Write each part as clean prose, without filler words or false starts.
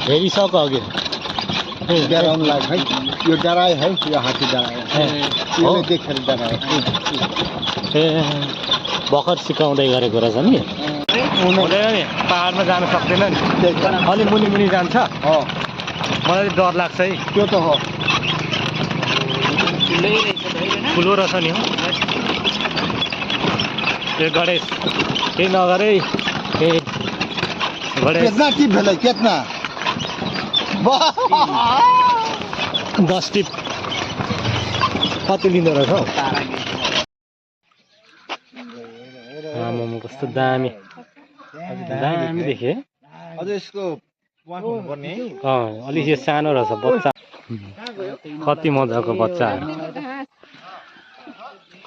हेरिसक्यो अघि डराउनु लाग्यो है यो डरायो है यो हात्ती डरायो यो देखेर डरायो ए भर्खर सिकाउँदै गरेको रहेछ नि हुँदैन नि पाहाडमा जान सक्दैन नि अलि मुनि मुनि जान्छ मलाई डर लाग्छ है त्यो त हो ठुलो रहेछ नि हो ए गणेश केही नगरे ए गणेश कितना टिप भेलै कितना 10 टिप कति लिँदो रहेछ हौ आमामा कस्तो दामी दामी देखेँ अझ यसको पर्ने अलिक यो सानो रहेछ बच्चा कति मजाको बच्चाहरू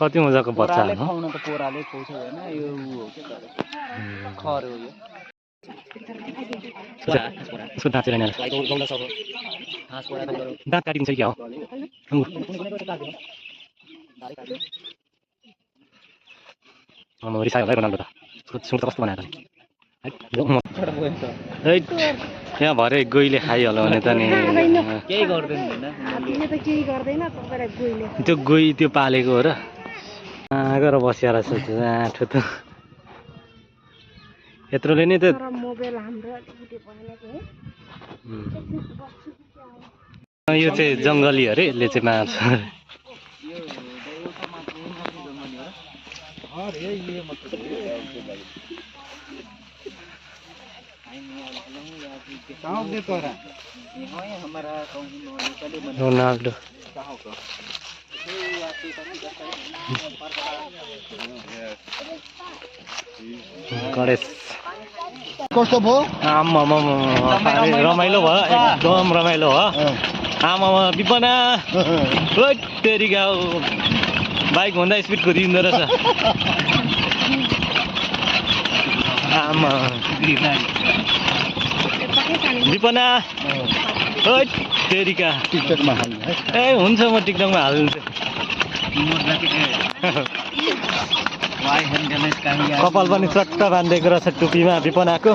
कति मजाको बच्चाहरू दाँत काटिन्छ क्या हो रिसायो होला रोनाल्डो त सुट त कस्तो बनाएर यहाँ भरे गोइले खाइहाल्यो भने त नि केही गर्दैन त्यो गोइ त्यो पालेको हो र गएर बसिया रहेछ आठो त यत्रोले नै त यो चाहिँ जङ्गली अरे यसले चाहिँ मार्छ रोनाल्डो गणेश कस्तो भयो आमामा रमाइलो भयो एकदम रमाइलो हो आमामा विपना तेरिका बाइक भन्दा स्पिड कुदिँदो रहेछ आमा विपना तेरिका टिकटकमा हाल्नु है ए हुन्छ म टिकटकमा हालिदिन्छु कपाल पनि चट्ट बाँधिदिएको रहेछ टुपीमा विपनाको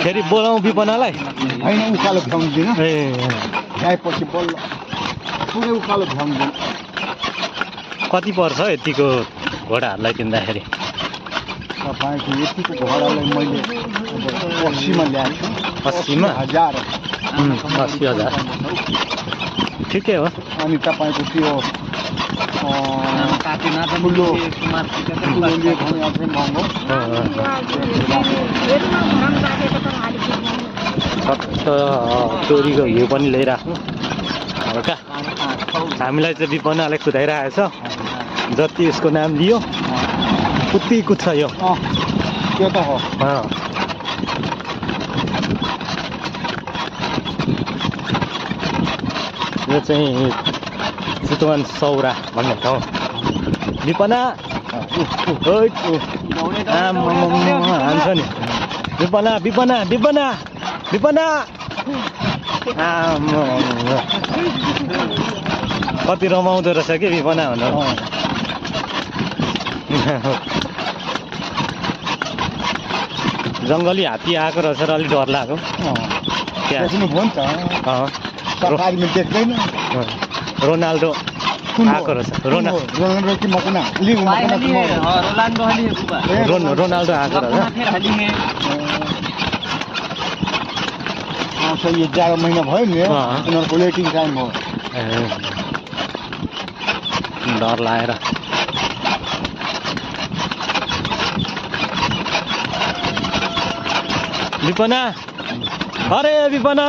फेरि बोलाउँ विपनालाई होइन उकालो भ्याउँदिन ए पछि बल्ल पुरै उकालो भ्याउँदिन कति पर्छ यतिको घोडाहरूलाई किन्दाखेरि तपाईँको यतिको घोडालाई मैले 80मा ल्याएको छु 80मा 1000 80,000 ठिकै हो अनि तपाईँको त्यो ठुलो महँगो चोरीको घिउ पनि ल्याइराख्नु हल्का हामीलाई चाहिँ विपनाले कुदाइरहेको छ जति यसको नाम लियो उति कुद्छ यो त्यो त हो यो चाहिँ चितवन सौरा भन्ने ठाउँ विपना हान्छ नि विपना विपना विपना विपना कति रमाउँदो रहेछ कि विपना भन्नु जङ्गली हात्ती आएको रहेछ र अलिक डर लाग्यो देख्दैन रोनाल्डो आएको रहेछ रोनाल्डो कि मकना रोनाल्डो आएको रहेछ यो 11 महिना भयो नि उनीहरूको वेटिङ टाइम हो डर लागेर विपना अरे विपना